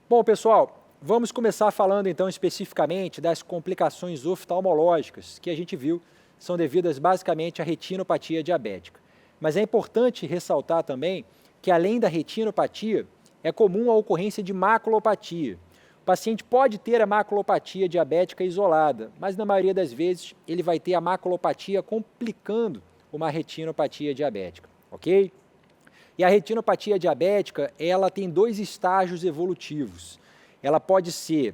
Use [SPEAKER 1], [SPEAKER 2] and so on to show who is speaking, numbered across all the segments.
[SPEAKER 1] Bom, pessoal, vamos começar falando então especificamente das complicações oftalmológicas que a gente viu são devidas basicamente à retinopatia diabética. Mas é importante ressaltar também que além da retinopatia, é comum a ocorrência de maculopatia. O paciente pode ter a maculopatia diabética isolada, mas na maioria das vezes ele vai ter a maculopatia complicando uma retinopatia diabética, ok? E a retinopatia diabética, ela tem dois estágios evolutivos. Ela pode ser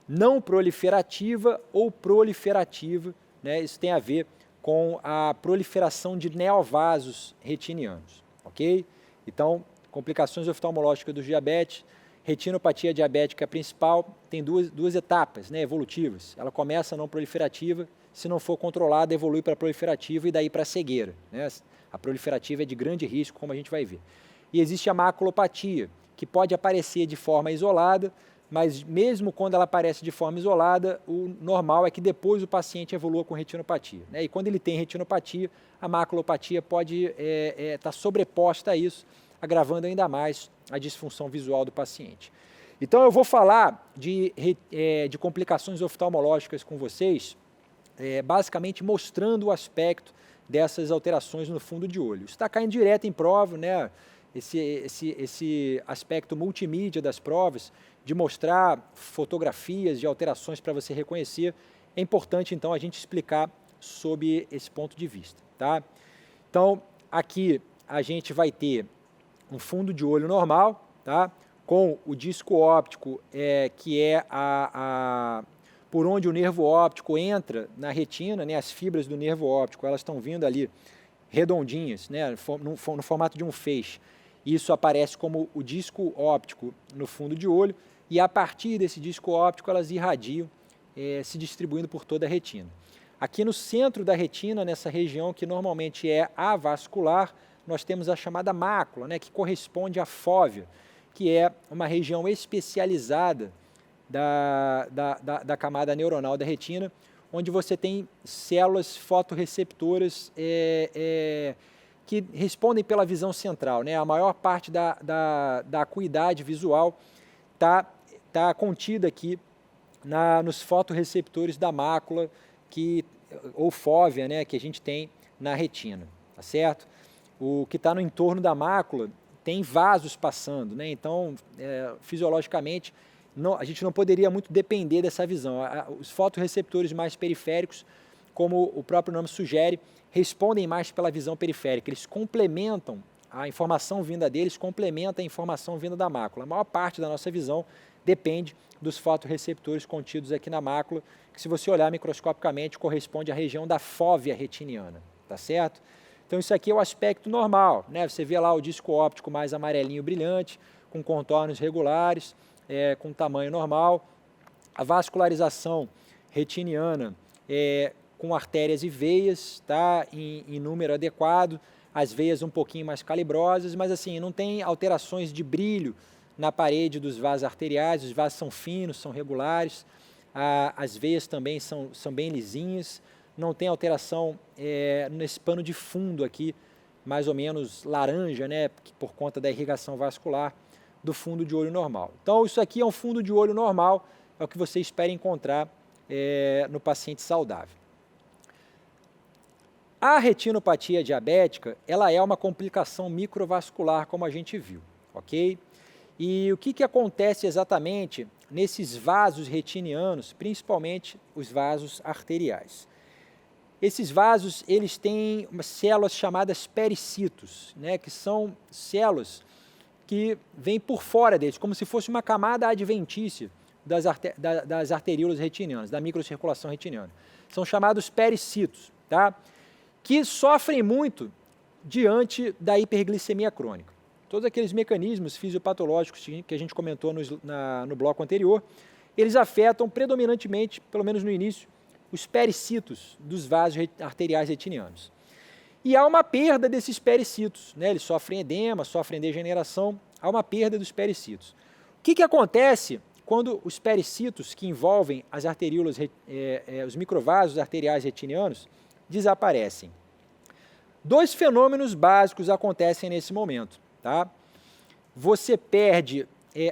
[SPEAKER 1] não proliferativa ou proliferativa, né? Isso tem a ver com a proliferação de neovasos retinianos, ok? Então, complicações oftalmológicas do diabetes, retinopatia diabética principal tem duas etapas, né, evolutivas. Ela começa não proliferativa, se não for controlada, evolui para proliferativa e daí para cegueira, né? A proliferativa é de grande risco, como a gente vai ver. E existe a maculopatia, que pode aparecer de forma isolada, mas mesmo quando ela aparece de forma isolada, o normal é que depois o paciente evolua com retinopatia, né? E quando ele tem retinopatia, a maculopatia pode estar sobreposta a isso, agravando ainda mais a disfunção visual do paciente. Então eu vou falar de complicações oftalmológicas com vocês, basicamente mostrando o aspecto dessas alterações no fundo de olho. Isso está caindo direto em prova, né? Esse aspecto multimídia das provas, de mostrar fotografias de alterações para você reconhecer, é importante então a gente explicar sob esse ponto de vista, tá? Então, aqui a gente vai ter um fundo de olho normal, tá? Com o disco óptico, que é por onde o nervo óptico entra na retina, né? As fibras do nervo óptico, elas estão vindo ali redondinhas, né? No formato de um feixe. Isso aparece como o disco óptico no fundo de olho e a partir desse disco óptico elas irradiam, se distribuindo por toda a retina. Aqui no centro da retina, nessa região que normalmente é avascular, nós temos a chamada mácula, né? Que corresponde à fóvea, que é uma região especializada da camada neuronal da retina, onde você tem células fotorreceptoras que respondem pela visão central, né? A maior parte da acuidade visual tá contida aqui nos fotorreceptores da mácula, ou fóvea, né? Que a gente tem na retina, tá certo? O que está no entorno da mácula tem vasos passando, né? Então, fisiologicamente, a gente não poderia muito depender dessa visão. Os fotorreceptores mais periféricos, como o próprio nome sugere, respondem mais pela visão periférica. Eles complementam a informação vinda deles, complementa a informação vinda da mácula. A maior parte da nossa visão depende dos fotorreceptores contidos aqui na mácula, que se você olhar microscopicamente corresponde à região da fóvea retiniana, tá certo? Então isso aqui é o aspecto normal, né? Você vê lá o disco óptico mais amarelinho brilhante, com contornos regulares, com tamanho normal, a vascularização retiniana com artérias e veias, tá? Em número adequado, as veias um pouquinho mais calibrosas, mas assim, não tem alterações de brilho na parede dos vasos arteriais, os vasos são finos, são regulares, as veias também são bem lisinhas, não tem alteração nesse pano de fundo aqui, mais ou menos laranja, né? Por conta da irrigação vascular do fundo de olho normal. Então, isso aqui é um fundo de olho normal, é o que você espera encontrar no paciente saudável. A retinopatia diabética, ela é uma complicação microvascular, como a gente viu, ok? E o que acontece exatamente nesses vasos retinianos, principalmente os vasos arteriais? Esses vasos, eles têm células chamadas pericitos, né? Que são células que vem por fora deles, como se fosse uma camada adventícia das arteríolas retinianas, da microcirculação retiniana. São chamados pericitos, tá? Que sofrem muito diante da hiperglicemia crônica. Todos aqueles mecanismos fisiopatológicos que a gente comentou no bloco anterior, eles afetam predominantemente, pelo menos no início, os pericitos dos vasos arteriais retinianos. E há uma perda desses pericitos, né? Eles sofrem edema, sofrem degeneração, há uma perda dos pericitos. O que acontece quando os pericitos que envolvem as arteríolas, os microvasos arteriais retinianos, desaparecem? Dois fenômenos básicos acontecem nesse momento, tá? Você perde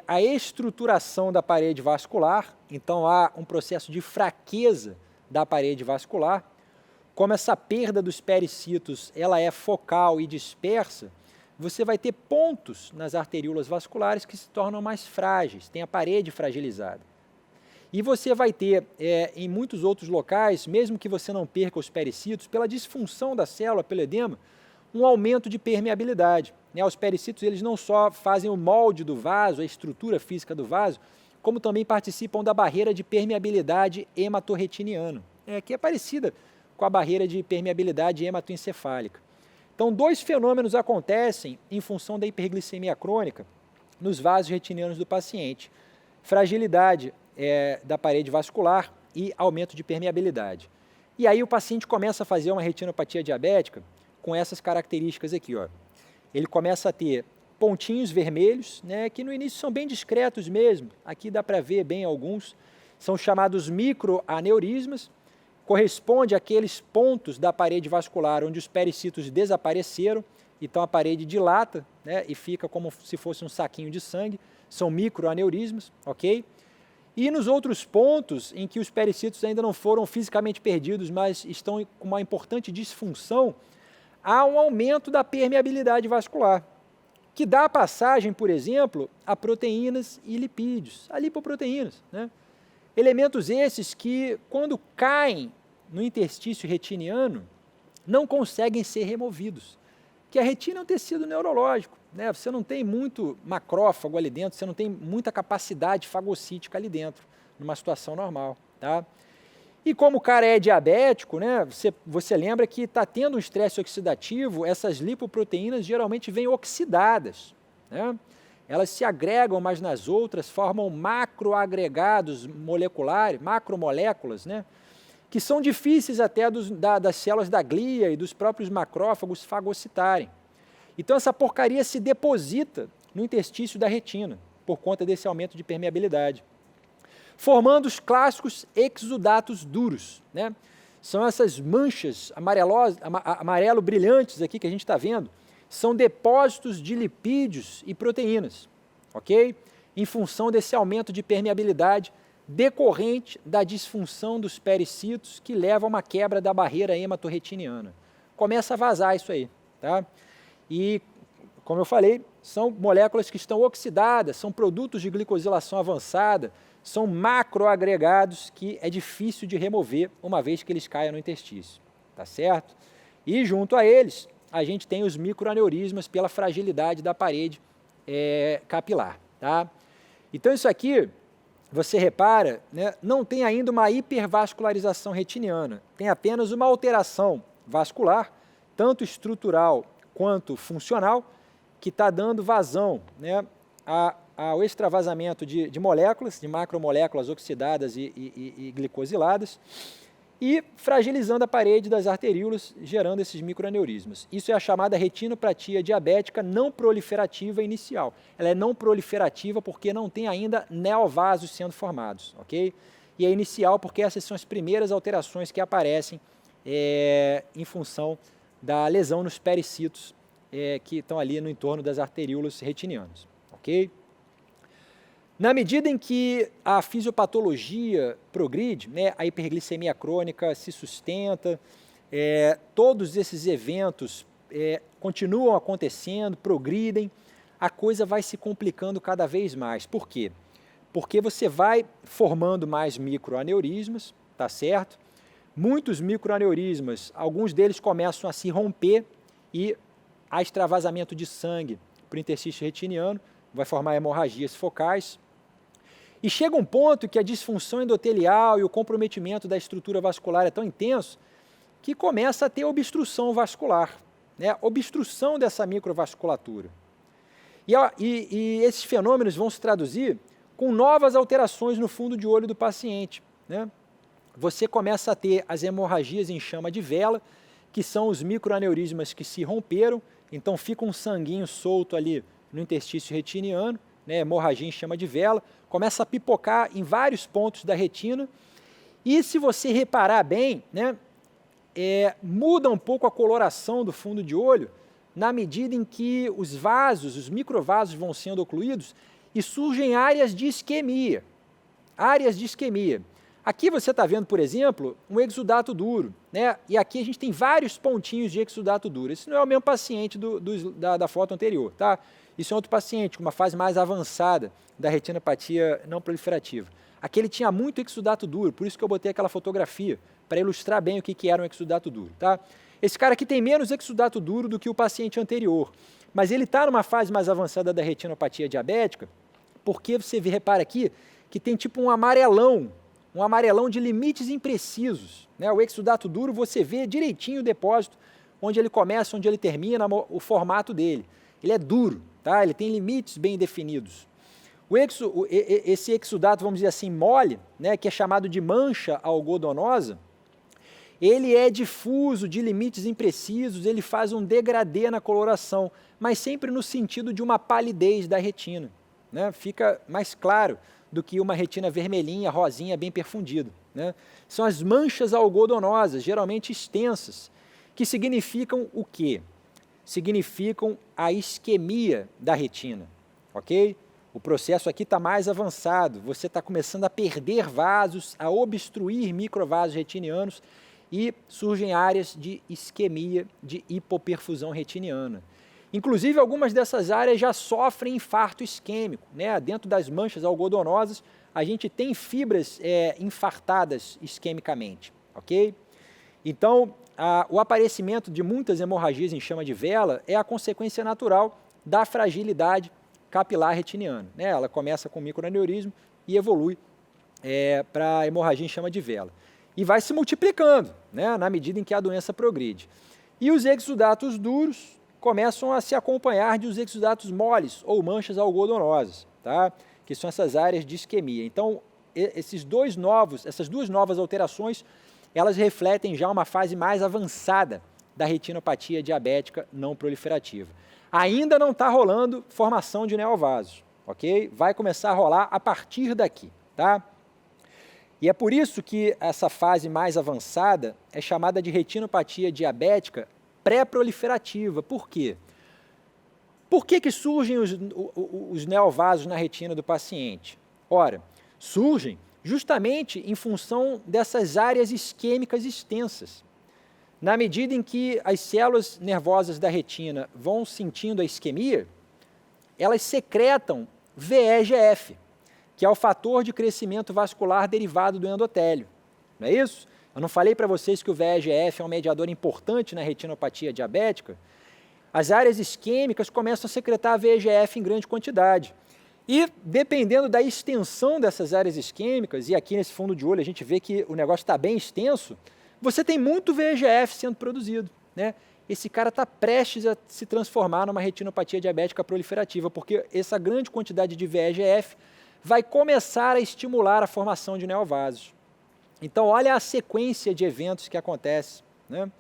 [SPEAKER 1] a estruturação da parede vascular, então há um processo de fraqueza da parede vascular. Como essa perda dos pericitos ela é focal e dispersa, você vai ter pontos nas arteríolas vasculares que se tornam mais frágeis, tem a parede fragilizada. E você vai ter, em muitos outros locais, mesmo que você não perca os pericitos, pela disfunção da célula, pelo edema, um aumento de permeabilidade. Os pericitos eles não só fazem o molde do vaso, a estrutura física do vaso, como também participam da barreira de permeabilidade hematorretiniana, que é parecida com a barreira de permeabilidade hematoencefálica. Então, dois fenômenos acontecem em função da hiperglicemia crônica nos vasos retinianos do paciente. Fragilidade da parede vascular e aumento de permeabilidade. E aí o paciente começa a fazer uma retinopatia diabética com essas características aqui, ó. Ele começa a ter pontinhos vermelhos, que no início são bem discretos mesmo, aqui dá para ver bem alguns, são chamados microaneurismas, corresponde àqueles pontos da parede vascular onde os pericitos desapareceram, então a parede dilata, e fica como se fosse um saquinho de sangue, são microaneurismas, ok? E nos outros pontos em que os pericitos ainda não foram fisicamente perdidos, mas estão com uma importante disfunção, há um aumento da permeabilidade vascular, que dá passagem, por exemplo, a proteínas e lipídios, a lipoproteínas, Elementos esses que, quando caem no interstício retiniano, não conseguem ser removidos. Que a retina é um tecido neurológico, Você não tem muito macrófago ali dentro, você não tem muita capacidade fagocítica ali dentro, numa situação normal, tá? E como o cara é diabético, você lembra que está tendo um estresse oxidativo, essas lipoproteínas geralmente vêm oxidadas, Elas se agregam umas nas outras, formam macroagregados moleculares, macromoléculas, que são difíceis até das células da glia e dos próprios macrófagos fagocitarem. Então essa porcaria se deposita no interstício da retina, por conta desse aumento de permeabilidade, formando os clássicos exudatos duros. São essas manchas amarelo brilhantes aqui que a gente está vendo, são depósitos de lipídios e proteínas, ok? Em função desse aumento de permeabilidade decorrente da disfunção dos pericitos que leva a uma quebra da barreira hematorretiniana. Começa a vazar isso aí, tá? E, como eu falei, são moléculas que estão oxidadas, são produtos de glicosilação avançada, são macroagregados que é difícil de remover uma vez que eles caem no interstício, tá certo? E junto a eles, a gente tem os microaneurismas pela fragilidade da parede capilar, tá? Então isso aqui, você repara, não tem ainda uma hipervascularização retiniana, tem apenas uma alteração vascular, tanto estrutural quanto funcional, que está dando vazão ao extravasamento de moléculas, de macromoléculas oxidadas e glicosiladas, e fragilizando a parede das arteríolas, gerando esses microaneurismas. Isso é a chamada retinopatia diabética não proliferativa inicial. Ela é não proliferativa porque não tem ainda neovasos sendo formados, ok? E é inicial porque essas são as primeiras alterações que aparecem em função da lesão nos pericitos que estão ali no entorno das arteríolas retinianas, ok? Na medida em que a fisiopatologia progride, a hiperglicemia crônica se sustenta, todos esses eventos continuam acontecendo, progridem, a coisa vai se complicando cada vez mais. Por quê? Porque você vai formando mais microaneurismas, tá certo? Muitos microaneurismas, alguns deles começam a se romper e há extravasamento de sangue para o interstício retiniano, vai formar hemorragias focais. E chega um ponto que a disfunção endotelial e o comprometimento da estrutura vascular é tão intenso que começa a ter obstrução vascular, obstrução dessa microvasculatura. E esses fenômenos vão se traduzir com novas alterações no fundo de olho do paciente. Você começa a ter as hemorragias em chama de vela, que são os microaneurismas que se romperam, então fica um sanguinho solto ali no interstício retiniano, hemorragia em chama de vela, começa a pipocar em vários pontos da retina, e se você reparar bem, muda um pouco a coloração do fundo de olho, na medida em que os vasos, os microvasos vão sendo ocluídos, e surgem áreas de isquemia. Áreas de isquemia. Aqui você está vendo, por exemplo, um exudato duro, né? E aqui a gente tem vários pontinhos de exudato duro. Esse não é o mesmo paciente da foto anterior, tá? Isso é outro paciente com uma fase mais avançada da retinopatia não proliferativa. Aqui ele tinha muito exudato duro, por isso que eu botei aquela fotografia, para ilustrar bem o que era um exudato duro, tá? Esse cara aqui tem menos exudato duro do que o paciente anterior, mas ele está numa fase mais avançada da retinopatia diabética, porque você repara aqui que tem tipo um amarelão de limites imprecisos, né? O exudato duro você vê direitinho o depósito, onde ele começa, onde ele termina, o formato dele. Ele é duro, tá? Ele tem limites bem definidos. Esse exudato, vamos dizer assim, mole, né, que é chamado de mancha algodonosa, ele é difuso, de limites imprecisos, ele faz um degradê na coloração, mas sempre no sentido de uma palidez da retina, né? Fica mais claro do que uma retina vermelhinha, rosinha, bem perfundida, né? São as manchas algodonosas, geralmente extensas, que significam o quê? Significam a isquemia da retina, ok? O processo aqui está mais avançado, você está começando a perder vasos, a obstruir microvasos retinianos e surgem áreas de isquemia, de hipoperfusão retiniana. Inclusive, algumas dessas áreas já sofrem infarto isquêmico, né? Dentro das manchas algodonosas, a gente tem fibras infartadas isquemicamente, ok? Então, o aparecimento de muitas hemorragias em chama de vela é a consequência natural da fragilidade capilar retiniana, né? Ela começa com microaneurisma e evolui para hemorragia em chama de vela. E vai se multiplicando, né, na medida em que a doença progride. E os exudatos duros começam a se acompanhar de os exudatos moles ou manchas algodonosas, tá? Que são essas áreas de isquemia. Então, essas duas novas alterações, elas refletem já uma fase mais avançada da retinopatia diabética não proliferativa. Ainda não está rolando formação de neovasos, ok? Vai começar a rolar a partir daqui, tá? E é por isso que essa fase mais avançada é chamada de retinopatia diabética pré-proliferativa. Por quê? Por que surgem os neovasos na retina do paciente? Ora, surgem justamente em função dessas áreas isquêmicas extensas. Na medida em que as células nervosas da retina vão sentindo a isquemia, elas secretam VEGF, que é o fator de crescimento vascular derivado do endotélio. Não é isso? Eu não falei para vocês que o VEGF é um mediador importante na retinopatia diabética? As áreas isquêmicas começam a secretar VEGF em grande quantidade. E, dependendo da extensão dessas áreas isquêmicas, e aqui nesse fundo de olho a gente vê que o negócio está bem extenso, você tem muito VEGF sendo produzido, né? Esse cara está prestes a se transformar numa retinopatia diabética proliferativa, porque essa grande quantidade de VEGF vai começar a estimular a formação de neovasos. Então, olha a sequência de eventos que acontece, né?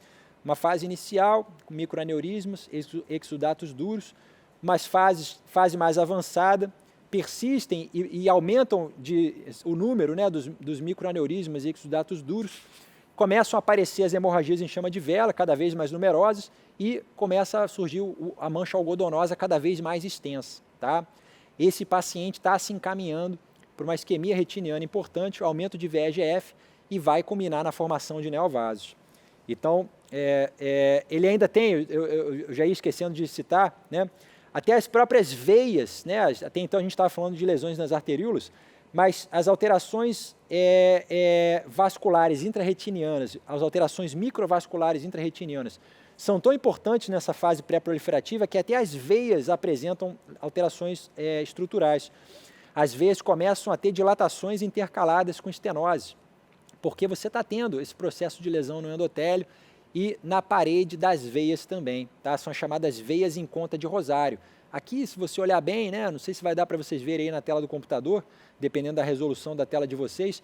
[SPEAKER 1] Uma fase inicial, com microaneurismas, exudatos duros, mas fase mais avançada, persistem e aumentam o número, né, dos microaneurismas e exudatos duros, começam a aparecer as hemorragias em chama de vela, cada vez mais numerosas, e começa a surgir a mancha algodonosa cada vez mais extensa, tá? Esse paciente está se encaminhando para uma isquemia retiniana importante, aumento de VEGF, e vai culminar na formação de neovasos. Então, ele ainda tem, eu já ia esquecendo de citar, né, até as próprias veias, né, até então a gente estava falando de lesões nas arteríolas, mas as alterações vasculares intrarretinianas, as alterações microvasculares intrarretinianas, são tão importantes nessa fase pré-proliferativa que até as veias apresentam alterações estruturais. As veias começam a ter dilatações intercaladas com estenose, porque você está tendo esse processo de lesão no endotélio e na parede das veias também, tá? São chamadas veias em conta de rosário. Aqui, se você olhar bem, né, não sei se vai dar para vocês verem aí na tela do computador, dependendo da resolução da tela de vocês,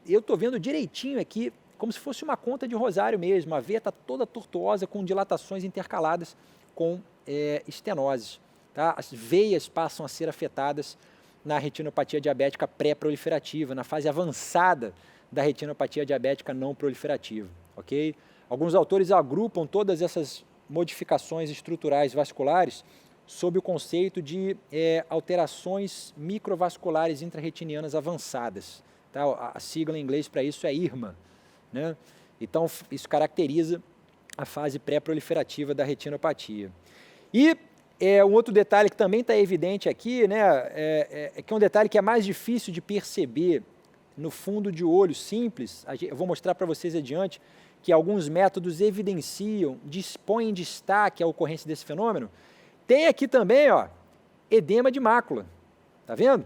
[SPEAKER 1] eu estou vendo direitinho aqui, como se fosse uma conta de rosário mesmo, a veia está toda tortuosa, com dilatações intercaladas com estenoses, tá? As veias passam a ser afetadas na retinopatia diabética pré-proliferativa, na fase avançada da retinopatia diabética não proliferativa, ok? Alguns autores agrupam todas essas modificações estruturais vasculares sob o conceito de alterações microvasculares intrarretinianas avançadas. Tá? A sigla em inglês para isso é IRMA, né? Então, isso caracteriza a fase pré-proliferativa da retinopatia. E um outro detalhe que também está evidente aqui, né, que é um detalhe que é mais difícil de perceber no fundo de olho simples. Eu vou mostrar para vocês adiante que alguns métodos evidenciam, põem em destaque a ocorrência desse fenômeno. Tem aqui também, ó, edema de mácula, tá vendo?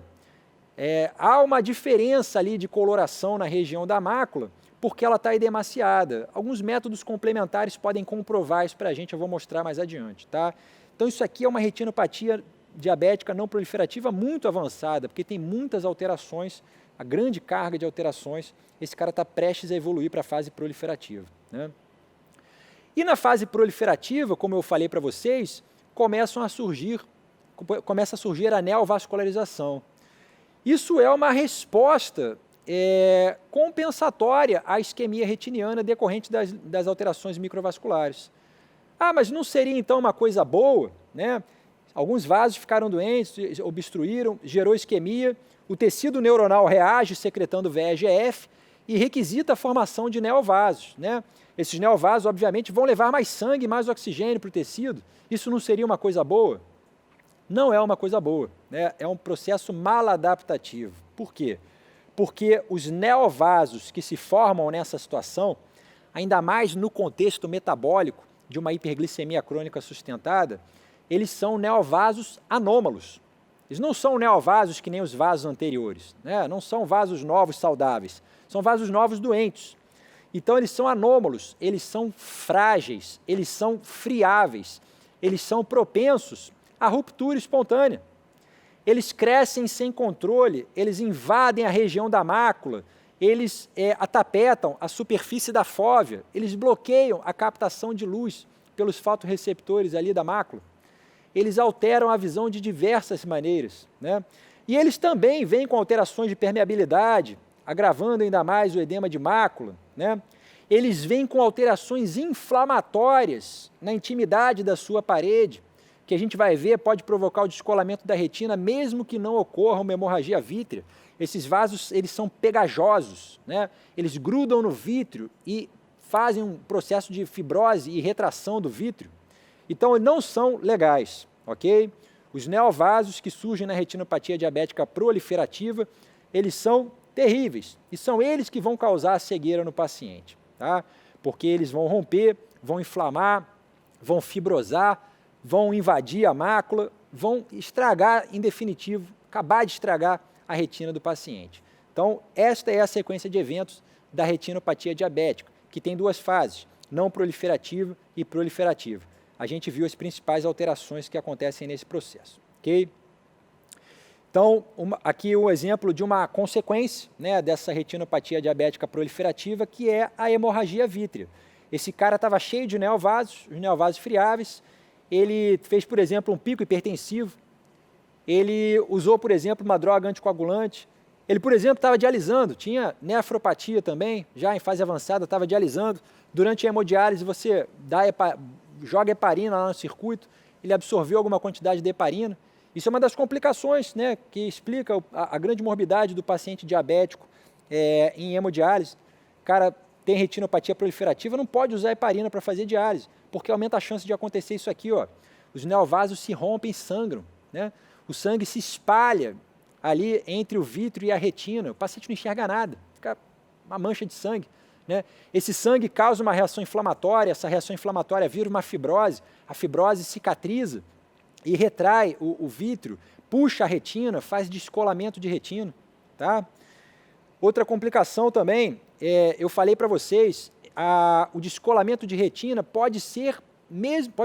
[SPEAKER 1] Há uma diferença ali de coloração na região da mácula, porque ela está edemaciada. Alguns métodos complementares podem comprovar isso para a gente, eu vou mostrar mais adiante, tá? Então isso aqui é uma retinopatia diabética não proliferativa muito avançada, porque tem muitas alterações, a grande carga de alterações, esse cara está prestes a evoluir para a fase proliferativa, né? E na fase proliferativa, como eu falei para vocês, começa a surgir a neovascularização. Isso é uma resposta compensatória à isquemia retiniana decorrente das alterações microvasculares. Ah, mas não seria então uma coisa boa, né? Alguns vasos ficaram doentes, obstruíram, gerou isquemia, o tecido neuronal reage secretando VEGF e requisita a formação de neovasos, né? Esses neovasos, obviamente, vão levar mais sangue, mais oxigênio para o tecido. Isso não seria uma coisa boa? Não é uma coisa boa, né? É um processo maladaptativo. Por quê? Porque os neovasos que se formam nessa situação, ainda mais no contexto metabólico de uma hiperglicemia crônica sustentada, eles são neovasos anômalos. Eles não são neovasos que nem os vasos anteriores, né? Não são vasos novos saudáveis, são vasos novos doentes. Então eles são anômalos, eles são frágeis, eles são friáveis, eles são propensos à ruptura espontânea. Eles crescem sem controle, eles invadem a região da mácula, eles atapetam a superfície da fóvea, eles bloqueiam a captação de luz pelos fotorreceptores ali da mácula. Eles alteram a visão de diversas maneiras, né? E eles também vêm com alterações de permeabilidade, agravando ainda mais o edema de mácula, né? Eles vêm com alterações inflamatórias na intimidade da sua parede, que a gente vai ver pode provocar o descolamento da retina, mesmo que não ocorra uma hemorragia vítrea. Esses vasos, eles são pegajosos, né? Eles grudam no vítreo e fazem um processo de fibrose e retração do vítreo. Então, não são legais, ok? Os neovasos que surgem na retinopatia diabética proliferativa, eles são terríveis e são eles que vão causar a cegueira no paciente, tá? Porque eles vão romper, vão inflamar, vão fibrosar, vão invadir a mácula, vão estragar, em definitivo, acabar de estragar a retina do paciente. Então, esta é a sequência de eventos da retinopatia diabética, que tem duas fases, não proliferativa e proliferativa. A gente viu as principais alterações que acontecem nesse processo, ok? Então, aqui um exemplo de uma consequência, né, dessa retinopatia diabética proliferativa, que é a hemorragia vítrea. Esse cara estava cheio de neovasos, os neovasos friáveis, ele fez, por exemplo, um pico hipertensivo, ele usou, por exemplo, uma droga anticoagulante, ele, por exemplo, estava dialisando, tinha nefropatia também, já em fase avançada, estava dialisando. Durante a hemodiálise, você joga heparina lá no circuito, ele absorveu alguma quantidade de heparina. Isso é uma das complicações, né, que explica a grande morbidade do paciente diabético em hemodiálise. O cara tem retinopatia proliferativa, não pode usar heparina para fazer diálise, porque aumenta a chance de acontecer isso aqui, ó. Os neovasos se rompem e sangram, né? O sangue se espalha ali entre o vítreo e a retina, o paciente não enxerga nada, fica uma mancha de sangue, né? Esse sangue causa uma reação inflamatória, essa reação inflamatória vira uma fibrose, a fibrose cicatriza e retrai o vítreo, puxa a retina, faz descolamento de retina, tá? Outra complicação também, eu falei para vocês, o descolamento de retina pode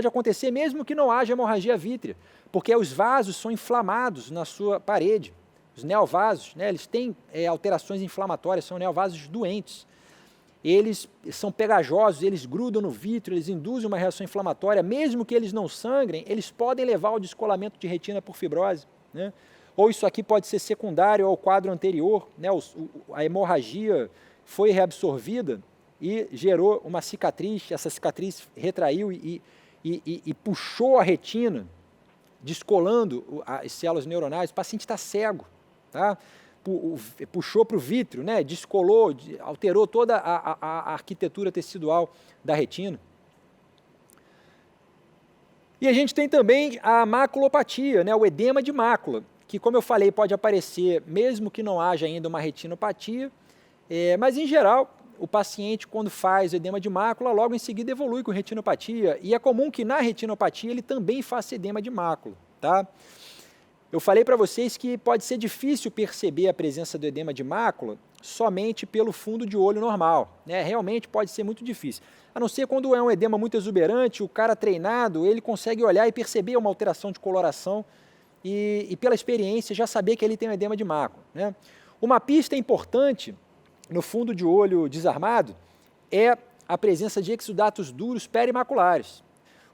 [SPEAKER 1] acontecer mesmo que não haja hemorragia vítrea, porque os vasos são inflamados na sua parede. Os neovasos, né, eles têm alterações inflamatórias, são neovasos doentes. Eles são pegajosos, eles grudam no vítreo, eles induzem uma reação inflamatória, mesmo que eles não sangrem, eles podem levar ao descolamento de retina por fibrose, né? Ou isso aqui pode ser secundário ao quadro anterior, né? A hemorragia foi reabsorvida e gerou uma cicatriz, essa cicatriz retraiu e puxou a retina descolando as células neuronais, o paciente está cego, tá? Puxou para o vítreo, né? Descolou, alterou toda a arquitetura tecidual da retina. E a gente tem também a maculopatia, né? O edema de mácula, que, como eu falei, pode aparecer mesmo que não haja ainda uma retinopatia, mas, em geral, o paciente, quando faz edema de mácula, logo em seguida evolui com retinopatia, e é comum que na retinopatia ele também faça edema de mácula, tá? Eu falei para vocês que pode ser difícil perceber a presença do edema de mácula somente pelo fundo de olho normal, né? Realmente pode ser muito difícil. A não ser quando é um edema muito exuberante, o cara treinado, ele consegue olhar e perceber uma alteração de coloração e pela experiência, já saber que ele tem um edema de mácula, né? Uma pista importante no fundo de olho desarmado é a presença de exudatos duros perimaculares.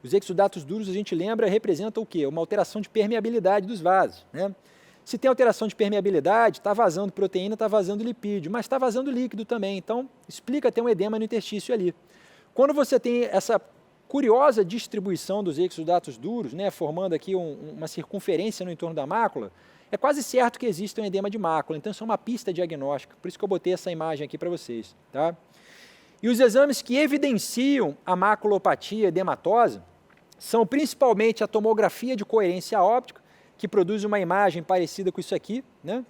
[SPEAKER 1] Os exudatos duros, a gente lembra, representam o quê? Uma alteração de permeabilidade dos vasos, né? Se tem alteração de permeabilidade, está vazando proteína, está vazando lipídio, mas está vazando líquido também, então explica ter um edema no interstício ali. Quando você tem essa curiosa distribuição dos exudatos duros, né, formando aqui uma circunferência no entorno da mácula, é quase certo que existe um edema de mácula, então isso é uma pista diagnóstica, por isso que eu botei essa imagem aqui para vocês, tá? E os exames que evidenciam a maculopatia edematosa são principalmente a tomografia de coerência óptica, que produz uma imagem parecida com isso aqui, né?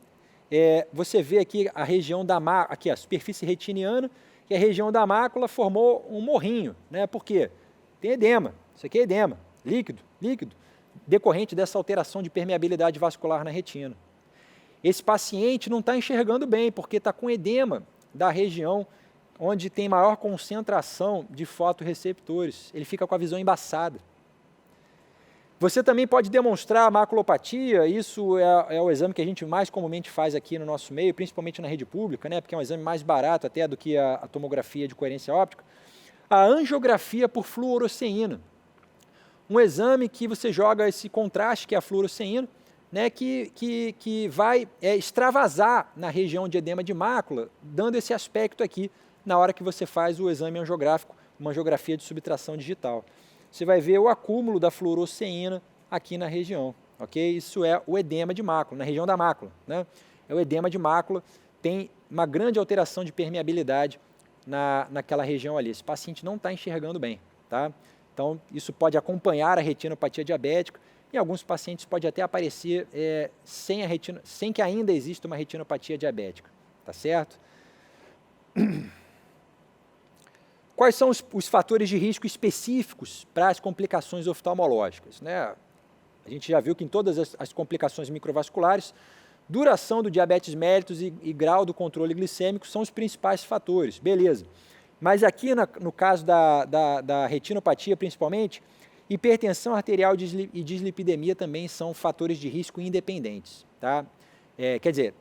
[SPEAKER 1] Você vê aqui a região da mácula, aqui a superfície retiniana, e a região da mácula formou um morrinho, né? Por quê? Tem edema, isso aqui é edema, líquido, decorrente dessa alteração de permeabilidade vascular na retina. Esse paciente não está enxergando bem, porque está com edema da região onde tem maior concentração de fotorreceptores, ele fica com a visão embaçada. Você também pode demonstrar a maculopatia, isso é o exame que a gente mais comumente faz aqui no nosso meio, principalmente na rede pública, né, porque é um exame mais barato até do que a tomografia de coerência óptica. A angiografia por fluoresceína, um exame que você joga esse contraste, que é a fluoresceína, né, que vai extravasar na região de edema de mácula, dando esse aspecto aqui na hora que você faz o exame angiográfico, uma angiografia de subtração digital. Você vai ver o acúmulo da fluoresceína aqui na região, ok? Isso é o edema de mácula, na região da mácula, né? É o edema de mácula, tem uma grande alteração de permeabilidade naquela região ali. Esse paciente não está enxergando bem, tá? Então, isso pode acompanhar a retinopatia diabética. Em alguns pacientes pode até aparecer sem que ainda exista uma retinopatia diabética, tá certo? Quais são os fatores de risco específicos para as complicações oftalmológicas, né? A gente já viu que em todas as complicações microvasculares, duração do diabetes mellitus e grau do controle glicêmico são os principais fatores, beleza. Mas aqui no caso da retinopatia principalmente, hipertensão arterial e dislipidemia também são fatores de risco independentes, tá? Quer dizer,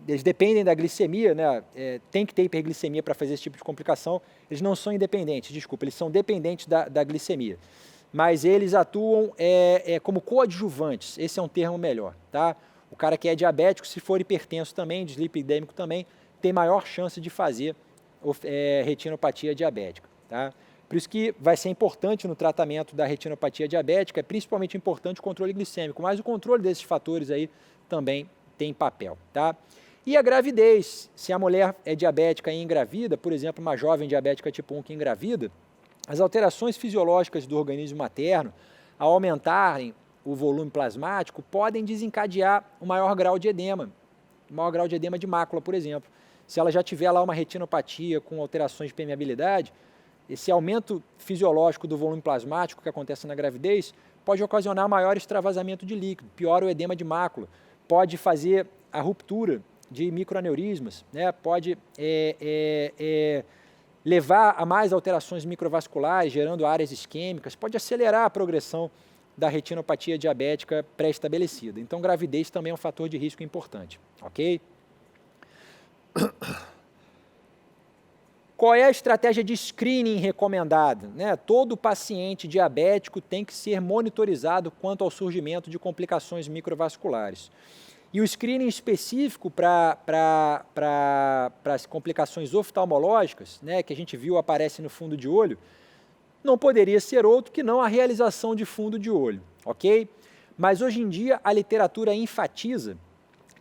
[SPEAKER 1] eles dependem da glicemia, né? Tem que ter hiperglicemia para fazer esse tipo de complicação, eles não são independentes, desculpa, eles são dependentes da glicemia, mas eles atuam como coadjuvantes, esse é um termo melhor, tá? O cara que é diabético, se for hipertenso também, dislipidêmico também, tem maior chance de fazer retinopatia diabética, tá? Por isso que vai ser importante no tratamento da retinopatia diabética, é principalmente importante o controle glicêmico, mas o controle desses fatores aí também tem papel, tá? E a gravidez, se a mulher é diabética e engravida, por exemplo, uma jovem diabética tipo 1 que engravida, as alterações fisiológicas do organismo materno, ao aumentarem o volume plasmático, podem desencadear um maior grau de edema de mácula, por exemplo. Se ela já tiver lá uma retinopatia com alterações de permeabilidade, esse aumento fisiológico do volume plasmático que acontece na gravidez pode ocasionar maior extravasamento de líquido, piora o edema de mácula, pode fazer a ruptura de microaneurismas, né? Pode levar a mais alterações microvasculares, gerando áreas isquêmicas, pode acelerar a progressão da retinopatia diabética pré-estabelecida. Então, gravidez também é um fator de risco importante, ok? Qual é a estratégia de screening recomendada, né? Todo paciente diabético tem que ser monitorizado quanto ao surgimento de complicações microvasculares. E o screening específico para as complicações oftalmológicas, né, que a gente viu aparece no fundo de olho, não poderia ser outro que não a realização de fundo de olho, ok? mas hoje em dia a literatura enfatiza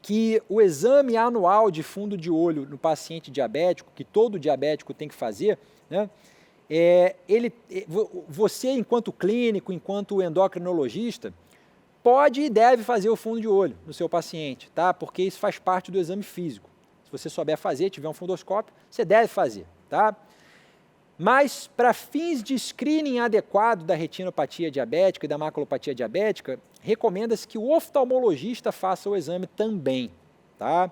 [SPEAKER 1] que o exame anual de fundo de olho no paciente diabético, que todo diabético tem que fazer, né, você, enquanto clínico, enquanto endocrinologista, pode e deve fazer o fundo de olho no seu paciente, tá? Porque isso faz parte do exame físico. Se você souber fazer, tiver um fundoscópio, você deve fazer, tá? Mas, para fins de screening adequado da retinopatia diabética e da maculopatia diabética, recomenda-se que o oftalmologista faça o exame também, tá?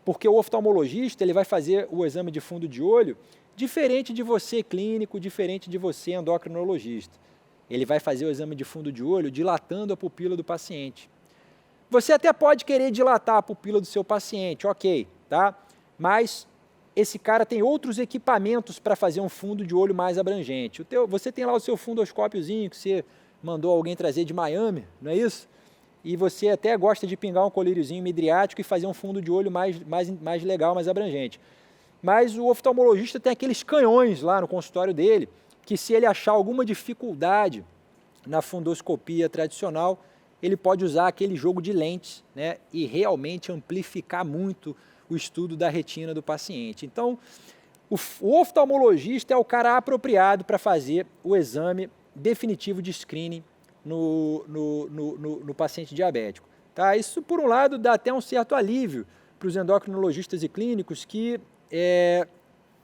[SPEAKER 1] Porque o oftalmologista ele vai fazer o exame de fundo de olho diferente de você, clínico, diferente de você, endocrinologista. Ele vai fazer o exame de fundo de olho dilatando a pupila do paciente. Você até pode querer dilatar a pupila do seu paciente, ok, tá? Mas esse cara tem outros equipamentos para fazer um fundo de olho mais abrangente. Você tem lá o seu fundoscópiozinho que você mandou alguém trazer de Miami, não é isso? E você até gosta de pingar um colíriozinho midriático e fazer um fundo de olho mais legal, mais abrangente. Mas o oftalmologista tem aqueles canhões lá no consultório dele, que se ele achar alguma dificuldade na fundoscopia tradicional, ele pode usar aquele jogo de lentes, né, e realmente amplificar muito o estudo da retina do paciente. Então, o oftalmologista é o cara apropriado para fazer o exame definitivo de screening no paciente diabético. Tá? Isso, por um lado, dá até um certo alívio para os endocrinologistas e clínicos que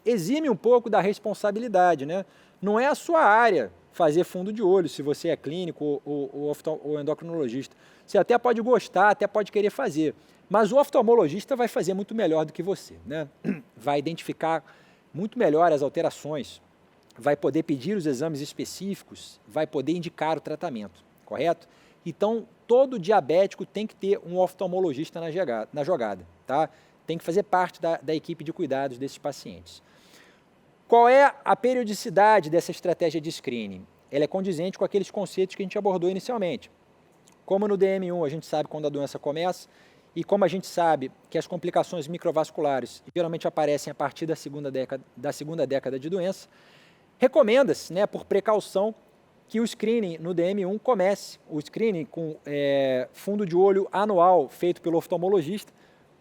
[SPEAKER 1] exime um pouco da responsabilidade, né? Não é a sua área fazer fundo de olho, se você é clínico ou endocrinologista. Você até pode gostar, até pode querer fazer, mas o oftalmologista vai fazer muito melhor do que você, né? Vai identificar muito melhor as alterações, vai poder pedir os exames específicos, vai poder indicar o tratamento, correto? Então, todo diabético tem que ter um oftalmologista na jogada, tá? Tem que fazer parte da equipe de cuidados desses pacientes. Qual é a periodicidade dessa estratégia de screening? Ela é condizente com aqueles conceitos que a gente abordou inicialmente. Como no DM1 a gente sabe quando a doença começa e como a gente sabe que as complicações microvasculares geralmente aparecem a partir da segunda década de doença, recomenda-se, né, por precaução, que o screening no DM1 comece, o screening com fundo de olho anual feito pelo oftalmologista,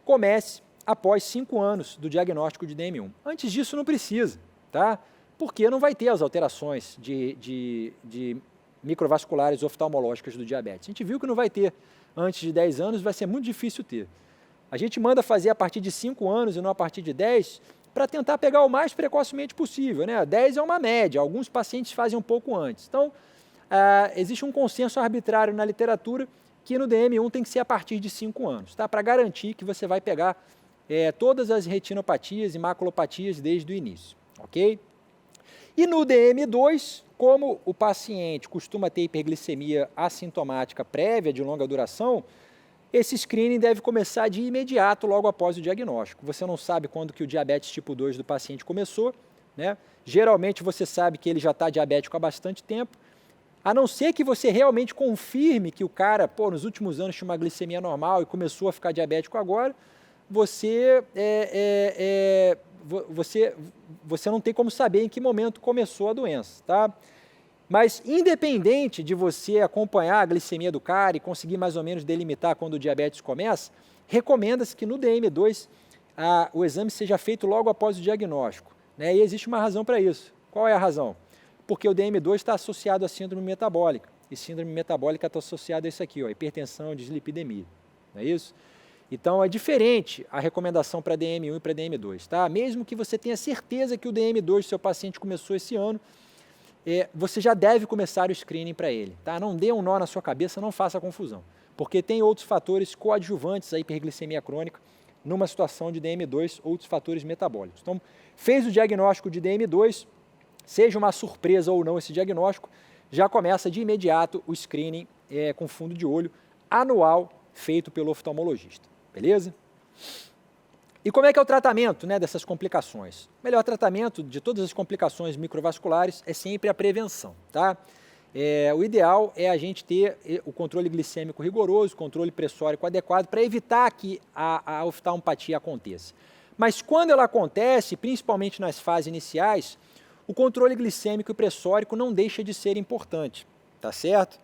[SPEAKER 1] comece após 5 anos do diagnóstico de DM1. Antes disso não precisa, tá? Porque não vai ter as alterações de microvasculares oftalmológicas do diabetes. A gente viu que não vai ter antes de 10 anos, vai ser muito difícil ter. A gente manda fazer a partir de 5 anos e não a partir de 10, para tentar pegar o mais precocemente possível, né? 10 é uma média, alguns pacientes fazem um pouco antes. Então, existe um consenso arbitrário na literatura que no DM1 tem que ser a partir de 5 anos, tá? Para garantir que você vai pegar todas as retinopatias e maculopatias desde o início, ok? E no DM2, como o paciente costuma ter hiperglicemia assintomática prévia de longa duração, esse screening deve começar de imediato logo após o diagnóstico. Você não sabe quando que o diabetes tipo 2 do paciente começou, né? Geralmente você sabe que ele já está diabético há bastante tempo, a não ser que você realmente confirme que o cara, nos últimos anos tinha uma glicemia normal e começou a ficar diabético agora, você não tem como saber em que momento começou a doença, tá? Mas, independente de você acompanhar a glicemia do cara e conseguir mais ou menos delimitar quando o diabetes começa, recomenda-se que no DM2 o exame seja feito logo após o diagnóstico, né? E existe uma razão para isso. Qual é a razão? Porque o DM2 está associado à síndrome metabólica, e síndrome metabólica está associada a isso aqui, hipertensão, dislipidemia, não é isso? Então, é diferente a recomendação para DM1 e para DM2, tá? Mesmo que você tenha certeza que o DM2 do seu paciente começou esse ano, você já deve começar o screening para ele, tá? Não dê um nó na sua cabeça, não faça confusão, porque tem outros fatores coadjuvantes à hiperglicemia crônica numa situação de DM2, outros fatores metabólicos. Então, fez o diagnóstico de DM2, seja uma surpresa ou não esse diagnóstico, já começa de imediato o screening com fundo de olho anual feito pelo oftalmologista, beleza? E como é que é o tratamento, né, dessas complicações? O melhor tratamento de todas as complicações microvasculares é sempre a prevenção, tá? O ideal é a gente ter o controle glicêmico rigoroso, controle pressórico adequado para evitar que a oftalmopatia aconteça. Mas quando ela acontece, principalmente nas fases iniciais, o controle glicêmico e pressórico não deixa de ser importante, tá certo?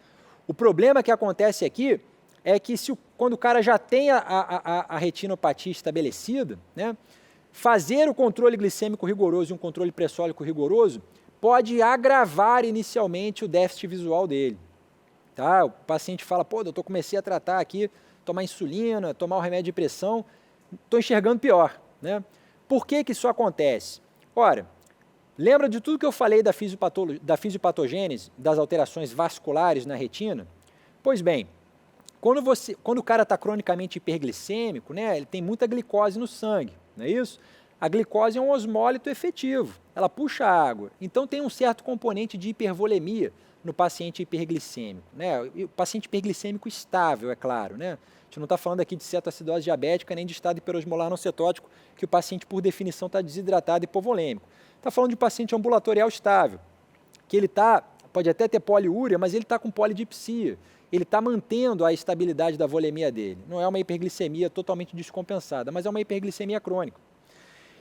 [SPEAKER 1] O problema que acontece aqui é que quando o cara já tem a retinopatia estabelecida, né, fazer o controle glicêmico rigoroso e um controle pressórico rigoroso pode agravar inicialmente o déficit visual dele. Tá? O paciente fala, pô, doutor, comecei a tratar aqui, tomar insulina, tomar o remédio de pressão, estou enxergando pior. Né? Por que isso acontece? Ora, lembra de tudo que eu falei da fisiopatogênese, das alterações vasculares na retina? Pois bem, quando o cara está cronicamente hiperglicêmico, né, ele tem muita glicose no sangue, não é isso? A glicose é um osmólito efetivo, ela puxa água, então tem um certo componente de hipervolemia no paciente hiperglicêmico, né? O paciente hiperglicêmico estável, é claro, né? A gente não está falando aqui de cetoacidose diabética nem de estado hiperosmolar não cetótico, que o paciente, por definição, está desidratado e hipovolêmico. Está falando de paciente ambulatorial estável, que ele pode até ter poliúria, mas ele está com polidipsia, ele está mantendo a estabilidade da volemia dele. Não é uma hiperglicemia totalmente descompensada, mas é uma hiperglicemia crônica.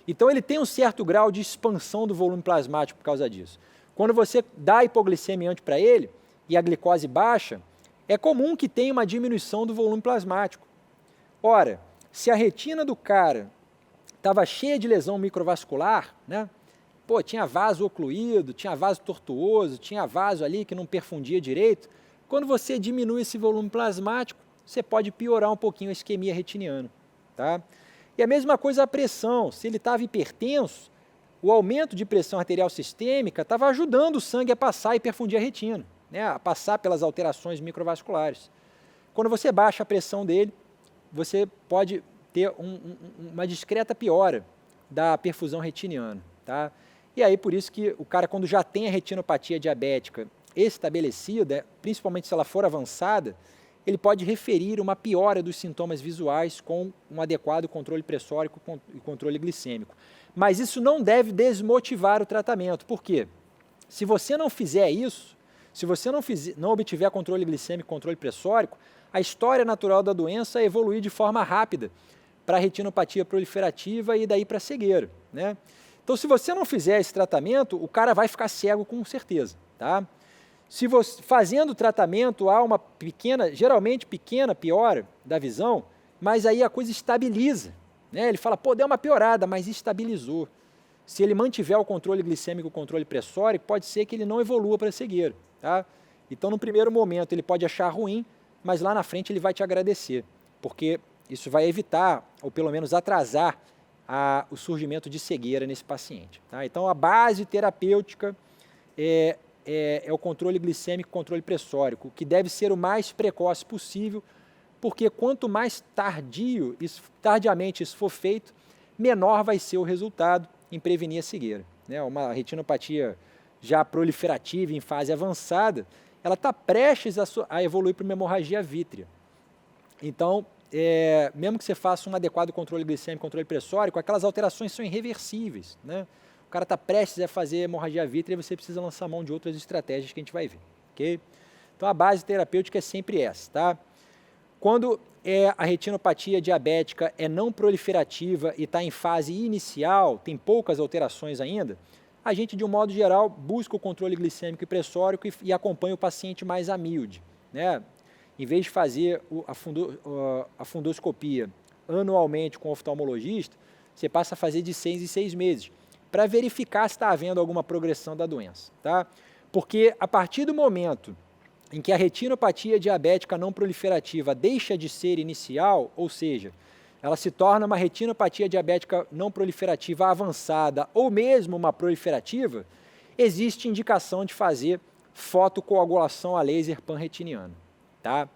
[SPEAKER 1] Então ele tem um certo grau de expansão do volume plasmático por causa disso. Quando você dá hipoglicemiante para ele e a glicose baixa, é comum que tenha uma diminuição do volume plasmático. Ora, se a retina do cara estava cheia de lesão microvascular, né? Pô, tinha vaso ocluído, tinha vaso tortuoso, tinha vaso ali que não perfundia direito. Quando você diminui esse volume plasmático, você pode piorar um pouquinho a isquemia retiniana. Tá? E a mesma coisa a pressão. Se ele estava hipertenso, o aumento de pressão arterial sistêmica estava ajudando o sangue a passar e perfundir a retina, né? A passar pelas alterações microvasculares. Quando você baixa a pressão dele, você pode ter uma discreta piora da perfusão retiniana. Tá? E aí, por isso que o cara, quando já tem a retinopatia diabética estabelecida, principalmente se ela for avançada, ele pode referir uma piora dos sintomas visuais com um adequado controle pressórico e controle glicêmico. Mas isso não deve desmotivar o tratamento. Por quê? Se você não fizer isso, se você não obtiver controle glicêmico e controle pressórico, a história natural da doença é evoluir de forma rápida para a retinopatia proliferativa e daí para a cegueira. Né? Então, se você não fizer esse tratamento, o cara vai ficar cego com certeza. Tá? Se você, fazendo o tratamento, há uma geralmente pequena piora da visão, mas aí a coisa estabiliza. Né? Ele fala, pô, deu uma piorada, mas estabilizou. Se ele mantiver o controle glicêmico e o controle pressórico, pode ser que ele não evolua para a cegueira. Tá? Então, no primeiro momento, ele pode achar ruim, mas lá na frente ele vai te agradecer, porque isso vai evitar, ou pelo menos atrasar, o surgimento de cegueira nesse paciente. Tá? Então, a base terapêutica é o controle glicêmico e controle pressórico, que deve ser o mais precoce possível, porque quanto mais tardiamente isso for feito, menor vai ser o resultado em prevenir a cegueira. Né? Uma retinopatia já proliferativa, em fase avançada, ela está prestes a evoluir para uma hemorragia vítrea. Então, mesmo que você faça um adequado controle glicêmico, controle pressórico, aquelas alterações são irreversíveis. Né? O cara está prestes a fazer hemorragia vítrea e você precisa lançar mão de outras estratégias que a gente vai ver. Okay? Então, a base terapêutica é sempre essa. Tá? Quando a retinopatia diabética é não proliferativa e está em fase inicial, tem poucas alterações ainda, a gente, de um modo geral, busca o controle glicêmico e pressórico e acompanha o paciente mais amilde. Né? Em vez de fazer a fundoscopia anualmente com o oftalmologista, você passa a fazer de 6 em 6 meses, para verificar se está havendo alguma progressão da doença. Tá? Porque a partir do momento em que a retinopatia diabética não proliferativa deixa de ser inicial, ou seja, ela se torna uma retinopatia diabética não proliferativa avançada ou mesmo uma proliferativa, existe indicação de fazer fotocoagulação a laser panretiniano. Tá?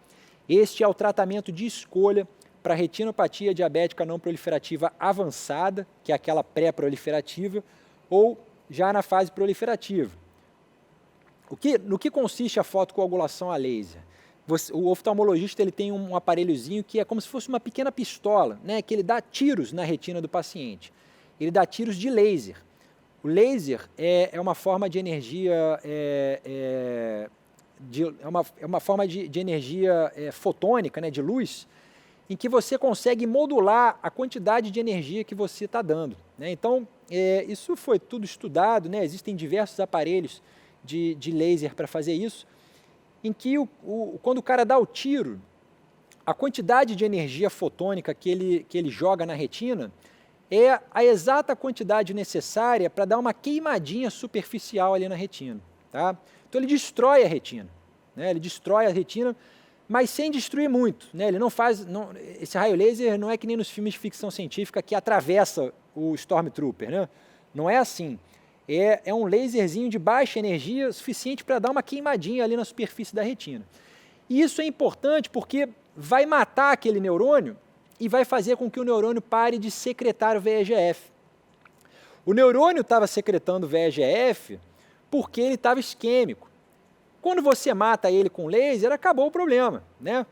[SPEAKER 1] Este é o tratamento de escolha para retinopatia diabética não proliferativa avançada, que é aquela pré-proliferativa, ou já na fase proliferativa. No que consiste a fotocoagulação a laser? O oftalmologista ele tem um aparelhozinho que é como se fosse uma pequena pistola, né, que ele dá tiros na retina do paciente. Ele dá tiros de laser. O laser é uma forma de energia, uma forma de energia fotônica, né, de luz, em que você consegue modular a quantidade de energia que você está dando. Né? Então, isso foi tudo estudado, né? Existem diversos aparelhos de laser para fazer isso. em que quando o cara dá o tiro, a quantidade de energia fotônica que ele joga na retina é a exata quantidade necessária para dar uma queimadinha superficial ali na retina. Tá? Então ele destrói a retina, né? Ele destrói a retina, mas sem destruir muito. Né? Ele não faz, esse raio laser não é que nem nos filmes de ficção científica que atravessa o Stormtrooper, né? Não é assim. É um laserzinho de baixa energia suficiente para dar uma queimadinha ali na superfície da retina. E isso é importante porque vai matar aquele neurônio e vai fazer com que o neurônio pare de secretar o VEGF. O neurônio estava secretando VEGF porque ele estava isquêmico. Quando você mata ele com laser, acabou o problema, né?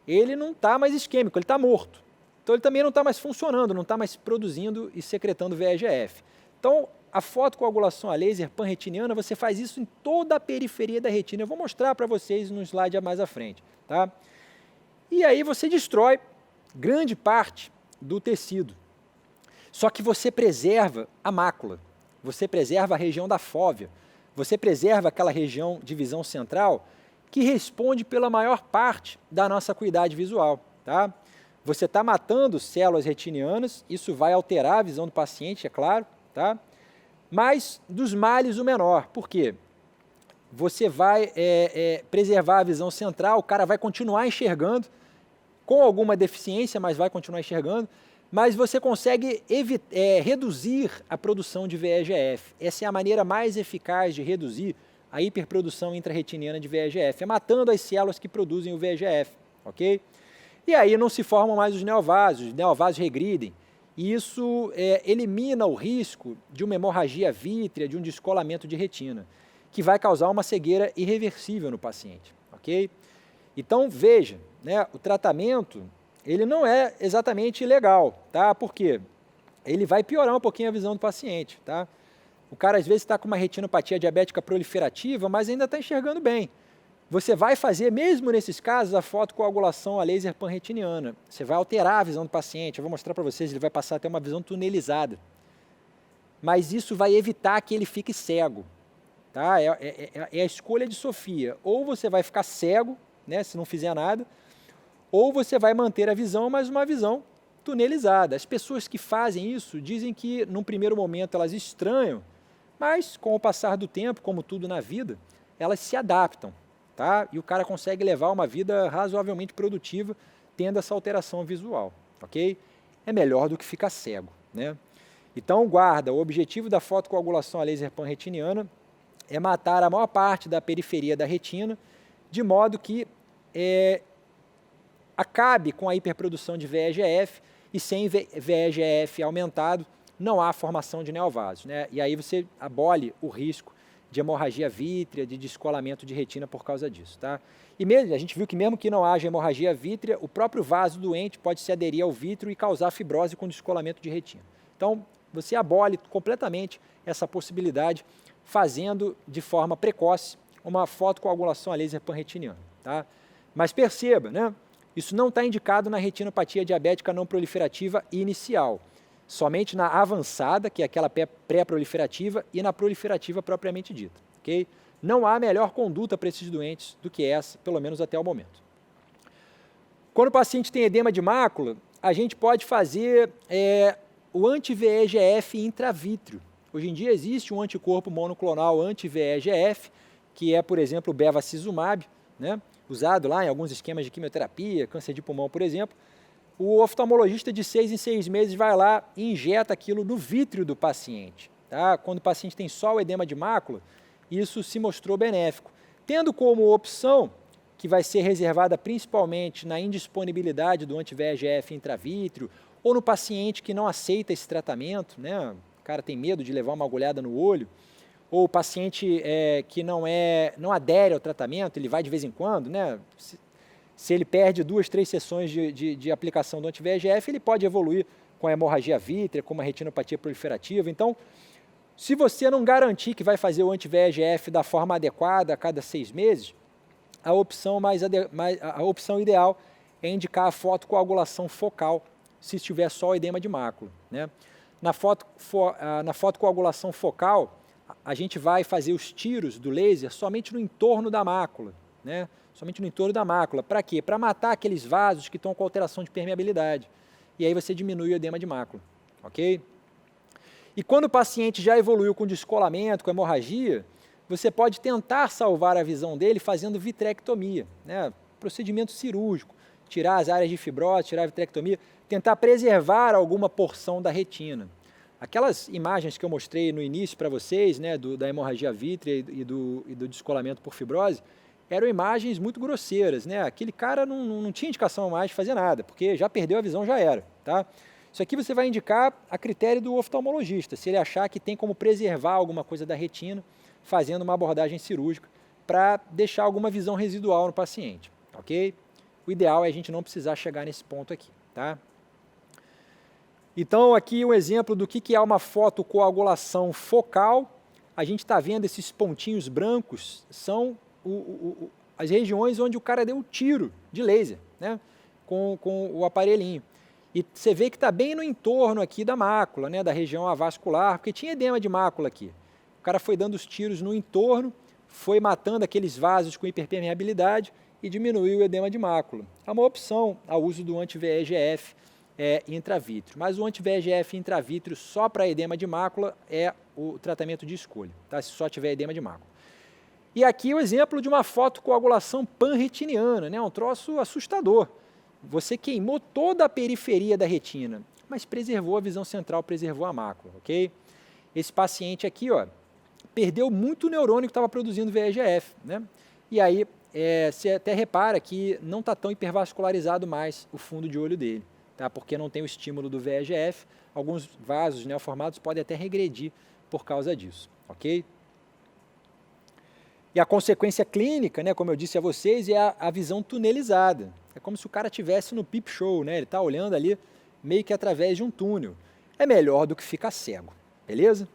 [SPEAKER 1] Ele não está mais isquêmico, ele está morto. Então ele também não está mais funcionando, não está mais produzindo e secretando VEGF. Então, a fotocoagulação a laser panretiniana, você faz isso em toda a periferia da retina. Eu vou mostrar para vocês no slide mais à frente. Tá? E aí você destrói grande parte do tecido. Só que você preserva a mácula, você preserva a região da fóvea, você preserva aquela região de visão central que responde pela maior parte da nossa acuidade visual. Tá? Você está matando células retinianas, isso vai alterar a visão do paciente, é claro, tá? Mas dos males o menor. Por quê? Você vai preservar a visão central, o cara vai continuar enxergando, com alguma deficiência, mas vai continuar enxergando, mas você consegue reduzir a produção de VEGF. Essa é a maneira mais eficaz de reduzir a hiperprodução intrarretiniana de VEGF, é matando as células que produzem o VEGF, ok? E aí não se formam mais os neovasos regridem, e isso elimina o risco de uma hemorragia vítrea, de um descolamento de retina, que vai causar uma cegueira irreversível no paciente, ok? Então, veja, né, o tratamento, ele não é exatamente legal, tá? Porque ele vai piorar um pouquinho a visão do paciente, tá? O cara, às vezes, está com uma retinopatia diabética proliferativa, mas ainda está enxergando bem. Você vai fazer, mesmo nesses casos, a fotocoagulação a laser panretiniana. Você vai alterar a visão do paciente. Eu vou mostrar para vocês, ele vai passar a ter uma visão tunelizada. Mas isso vai evitar que ele fique cego. Tá? É a escolha de Sofia. Ou você vai ficar cego, né, se não fizer nada, ou você vai manter a visão, mas uma visão tunelizada. As pessoas que fazem isso dizem que, num primeiro momento, elas estranham, mas, com o passar do tempo, como tudo na vida, elas se adaptam. Tá? E o cara consegue levar uma vida razoavelmente produtiva tendo essa alteração visual, ok? É melhor do que ficar cego, né? Então, guarda, o objetivo da fotocoagulação a laser panretiniana é matar a maior parte da periferia da retina, de modo que acabe com a hiperprodução de VEGF, e sem VEGF aumentado, não há formação de neovasos, né? E aí você abole o risco de hemorragia vítrea, de descolamento de retina por causa disso. Tá? E mesmo, a gente viu que mesmo que não haja hemorragia vítrea, o próprio vaso doente pode se aderir ao vítreo e causar fibrose com descolamento de retina. Então, você abole completamente essa possibilidade, fazendo de forma precoce uma fotocoagulação a laser panretiniana. Tá? Mas perceba, né? Isso não está indicado na retinopatia diabética não proliferativa inicial. Somente na avançada, que é aquela pré-proliferativa, e na proliferativa propriamente dita. Okay? Não há melhor conduta para esses doentes do que essa, pelo menos até o momento. Quando o paciente tem edema de mácula, a gente pode fazer o anti-VEGF intravítreo. Hoje em dia existe um anticorpo monoclonal anti-VEGF, que é, por exemplo, o bevacizumab, né? Usado lá em alguns esquemas de quimioterapia, câncer de pulmão, por exemplo. O oftalmologista de 6 em 6 meses vai lá e injeta aquilo no vítreo do paciente. Tá? Quando o paciente tem só o edema de mácula, isso se mostrou benéfico. Tendo como opção, que vai ser reservada principalmente na indisponibilidade do anti-VEGF intravítreo, ou no paciente que não aceita esse tratamento, né? O cara tem medo de levar uma agulhada no olho, ou o paciente que não adere ao tratamento, ele vai de vez em quando, né? Se ele perde 2, 3 sessões de aplicação do anti-VEGF, ele pode evoluir com a hemorragia vítrea, com uma retinopatia proliferativa. Então, se você não garantir que vai fazer o anti-VEGF da forma adequada a cada 6 meses, a opção ideal é indicar a fotocoagulação focal, se estiver só edema de mácula, né? Na fotocoagulação focal, a gente vai fazer os tiros do laser somente no entorno da mácula, né? Somente no entorno da mácula. Para quê? Para matar aqueles vasos que estão com alteração de permeabilidade. E aí você diminui o edema de mácula, ok? E quando o paciente já evoluiu com descolamento, com hemorragia, você pode tentar salvar a visão dele fazendo vitrectomia, né? Procedimento cirúrgico, tirar as áreas de fibrose, tirar a vitrectomia, tentar preservar alguma porção da retina. Aquelas imagens que eu mostrei no início para vocês, né, da hemorragia vítrea e do descolamento por fibrose, eram imagens muito grosseiras, né? Aquele cara não tinha indicação mais de fazer nada, porque já perdeu a visão, já era, tá? Isso aqui você vai indicar a critério do oftalmologista, se ele achar que tem como preservar alguma coisa da retina, fazendo uma abordagem cirúrgica para deixar alguma visão residual no paciente, ok? O ideal é a gente não precisar chegar nesse ponto aqui, tá? Então, aqui um exemplo do que é uma fotocoagulação focal. A gente está vendo esses pontinhos brancos, são as regiões onde o cara deu um tiro de laser, né? com o aparelhinho. E você vê que está bem no entorno aqui da mácula, né? Da região avascular, porque tinha edema de mácula aqui. O cara foi dando os tiros no entorno, foi matando aqueles vasos com hiperpermeabilidade e diminuiu o edema de mácula. É uma opção ao uso do anti-VEGF intravítreo, mas o anti-VEGF intravítreo só para edema de mácula é o tratamento de escolha, tá? Se só tiver edema de mácula. E aqui o exemplo de uma fotocoagulação panretiniana, né? Um troço assustador. Você queimou toda a periferia da retina, mas preservou a visão central, preservou a mácula, ok? Esse paciente aqui, ó, perdeu muito neurônio que estava produzindo VEGF, né? E aí você até repara que não está tão hipervascularizado mais o fundo de olho dele, tá? Porque não tem o estímulo do VEGF, alguns vasos neoformados podem até regredir por causa disso, ok? E a consequência clínica, né, como eu disse a vocês, é a visão tunelizada. É como se o cara estivesse no peep show, né? Ele está olhando ali meio que através de um túnel. É melhor do que ficar cego, beleza?